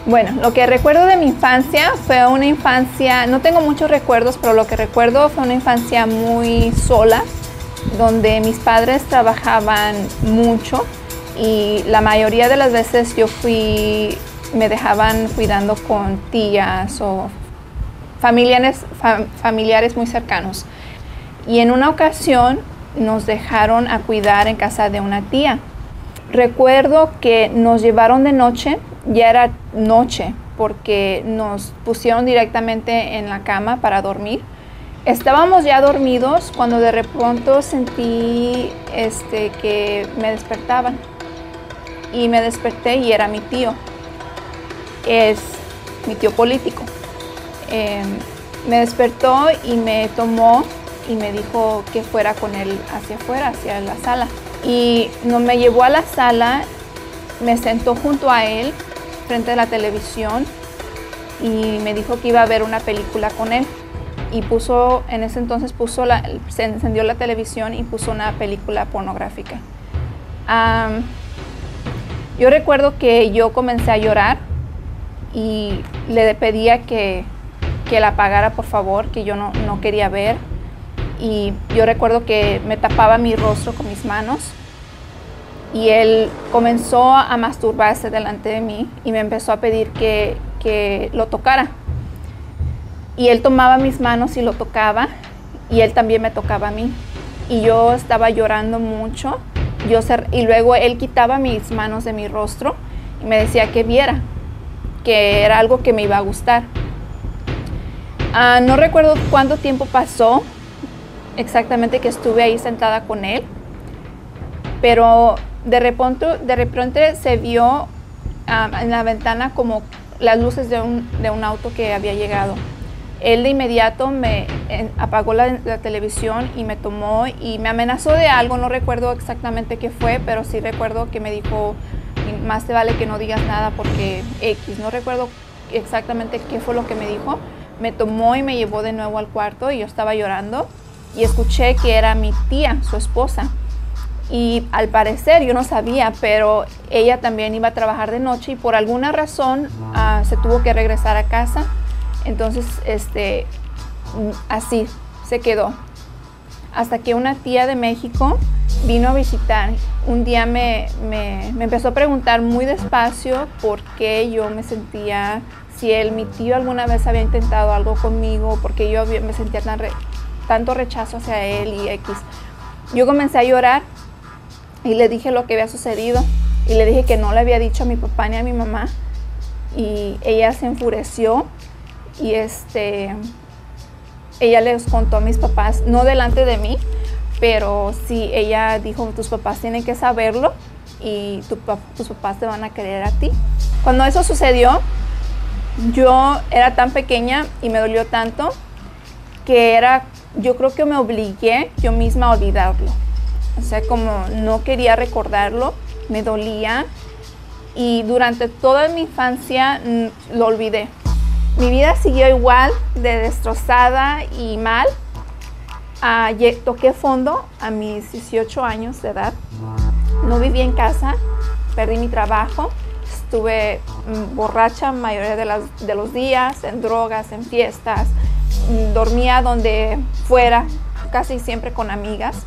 Bueno, lo que recuerdo de mi infancia fue una infancia, no tengo muchos recuerdos, pero lo que recuerdo fue una infancia muy sola, donde mis padres trabajaban mucho y la mayoría de las veces me dejaban cuidando con tías o familiares muy cercanos. Y en una ocasión nos dejaron a cuidar en casa de una tía. Recuerdo que nos llevaron de noche, ya era noche, porque nos pusieron directamente en la cama para dormir. Estábamos ya dormidos cuando de repente sentí que me despertaban. Y me desperté y era mi tío. Es mi tío político. Me despertó y me tomó y me dijo que fuera con él hacia afuera, hacia la sala. Y me llevó a la sala, me sentó junto a él, frente a la televisión, y me dijo que iba a ver una película con él. Y en ese entonces se encendió la televisión y puso una película pornográfica. Yo recuerdo que yo comencé a llorar y le pedía que la apagara, por favor, que yo no quería ver. Y yo recuerdo que me tapaba mi rostro con mis manos y él comenzó a masturbarse delante de mí y me empezó a pedir que lo tocara. Y él tomaba mis manos y lo tocaba y él también me tocaba a mí. Y yo estaba llorando mucho y luego él quitaba mis manos de mi rostro y me decía que viera, que era algo que me iba a gustar. No recuerdo cuánto tiempo pasó exactamente que estuve ahí sentada con él, pero de repente se vio en la ventana como las luces de un auto que había llegado. Él de inmediato me apagó la televisión y me tomó y me amenazó de algo, no recuerdo exactamente qué fue, pero sí recuerdo que me dijo, más te vale que no digas nada porque X, no recuerdo exactamente qué fue lo que me dijo. Me tomó y me llevó de nuevo al cuarto y yo estaba llorando y escuché que era mi tía, su esposa. Y al parecer, yo no sabía, pero ella también iba a trabajar de noche y por alguna razón se tuvo que regresar a casa. Entonces, así se quedó. Hasta que una tía de México vino a visitar. Un día me empezó a preguntar muy despacio por qué yo me sentía, si mi tío alguna vez había intentado algo conmigo, porque yo me sentía tanto rechazo hacia él y X. Yo comencé a llorar y le dije lo que había sucedido y le dije que no le había dicho a mi papá ni a mi mamá y ella se enfureció y ella les contó a mis papás, no delante de mí, pero sí, ella dijo, tus papás tienen que saberlo y tus papás te van a querer a ti. Cuando eso sucedió, yo era tan pequeña y me dolió tanto que yo creo que me obligué yo misma a olvidarlo. O sea, como no quería recordarlo, me dolía y durante toda mi infancia lo olvidé. Mi vida siguió igual de destrozada y mal. Toqué fondo a mis 18 años de edad. No viví en casa, perdí mi trabajo. Estuve borracha la mayoría de los días, en drogas, en fiestas. Dormía donde fuera, casi siempre con amigas.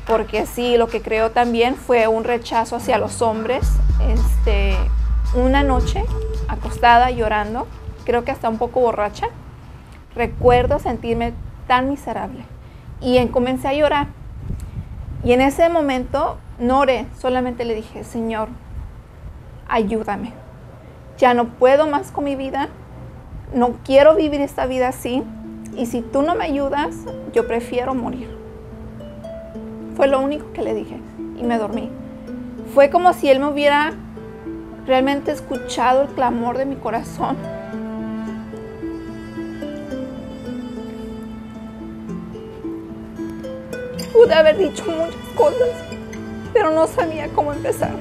Porque sí, lo que creo también fue un rechazo hacia los hombres. Una noche, acostada, llorando, creo que hasta un poco borracha, recuerdo sentirme tan miserable. Y comencé a llorar. Y en ese momento no oré, solamente le dije, Señor, ayúdame. Ya no puedo más con mi vida, no quiero vivir esta vida así. Y si tú no me ayudas, yo prefiero morir. Fue lo único que le dije y me dormí. Fue como si él me hubiera realmente escuchado el clamor de mi corazón. Pude haber dicho muchas cosas, pero no sabía cómo empezar.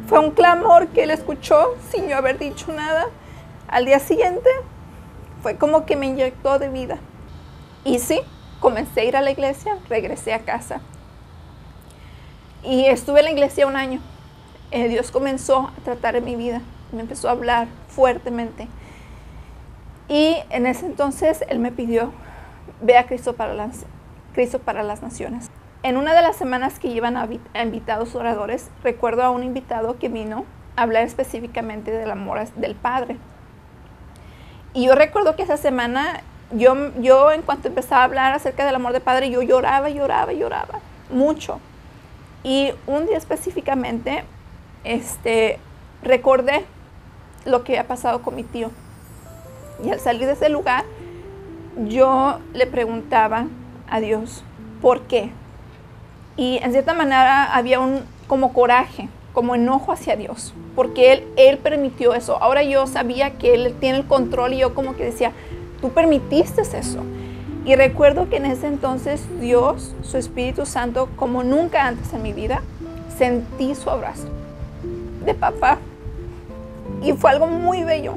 Fue un clamor que él escuchó sin yo haber dicho nada. Al día siguiente fue como que me inyectó de vida. Y sí, comencé a ir a la iglesia, regresé a casa. Y estuve en la iglesia un año. Dios comenzó a tratar en mi vida, me empezó a hablar fuertemente. Y en ese entonces Él me pidió, ve a Cristo para las Naciones. En una de las semanas que iban a invitados oradores, recuerdo a un invitado que vino a hablar específicamente del amor del Padre. Y yo recuerdo que esa semana, yo en cuanto empezaba a hablar acerca del amor del Padre, yo lloraba mucho. Y un día específicamente, recordé lo que había pasado con mi tío. Y al salir de ese lugar, yo le preguntaba a Dios, ¿por qué? Y en cierta manera había como coraje, como enojo hacia Dios, porque Él permitió eso. Ahora yo sabía que Él tiene el control y yo como que decía, tú permitiste eso. Y recuerdo que en ese entonces Dios, su Espíritu Santo, como nunca antes en mi vida, sentí su abrazo de papá. Y fue algo muy bello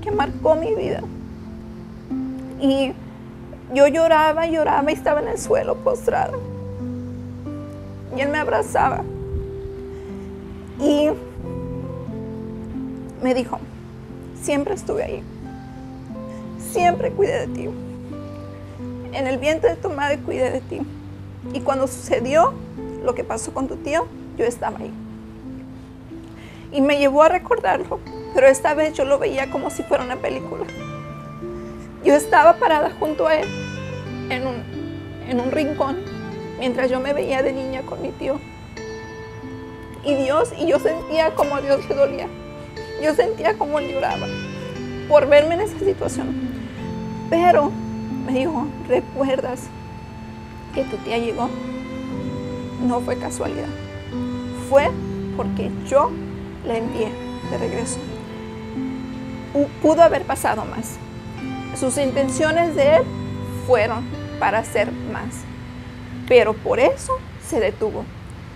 que marcó mi vida. Y yo lloraba y estaba en el suelo postrada. Y Él me abrazaba. Y me dijo, siempre estuve ahí. Siempre cuidé de ti. En el vientre de tu madre cuidé de ti. Y cuando sucedió lo que pasó con tu tío, yo estaba ahí. Y me llevó a recordarlo, pero esta vez yo lo veía como si fuera una película. Yo estaba parada junto a él en un rincón, mientras yo me veía de niña con mi tío. Y yo sentía como a Dios le dolía. Yo sentía como él lloraba por verme en esa situación. Pero me dijo, ¿recuerdas que tu tía llegó? No fue casualidad. Fue porque yo la envié de regreso. Pudo haber pasado más. Sus intenciones de Él fueron para hacer más. Pero por eso se detuvo.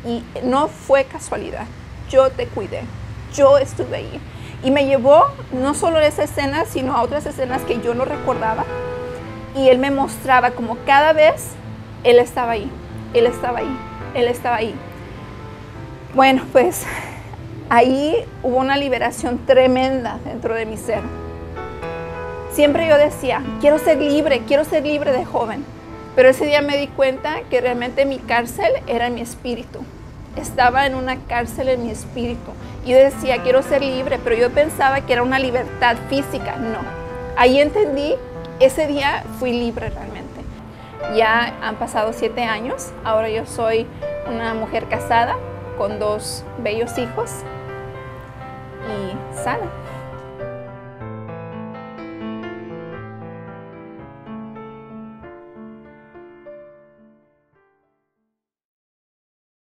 Y no fue casualidad. Yo te cuidé. Yo estuve ahí. Y me llevó no solo a esa escena, sino a otras escenas que yo no recordaba. Y Él me mostraba como cada vez Él estaba ahí. Él estaba ahí. Él estaba ahí. Bueno, pues ahí hubo una liberación tremenda dentro de mi ser. Siempre yo decía, quiero ser libre de joven. Pero ese día me di cuenta que realmente mi cárcel era mi espíritu. Estaba en una cárcel en mi espíritu. Y yo decía, quiero ser libre, pero yo pensaba que era una libertad física. No. Ahí entendí, ese día fui libre realmente. Ya han pasado 7 años. Ahora yo soy una mujer casada con 2 bellos hijos y sana.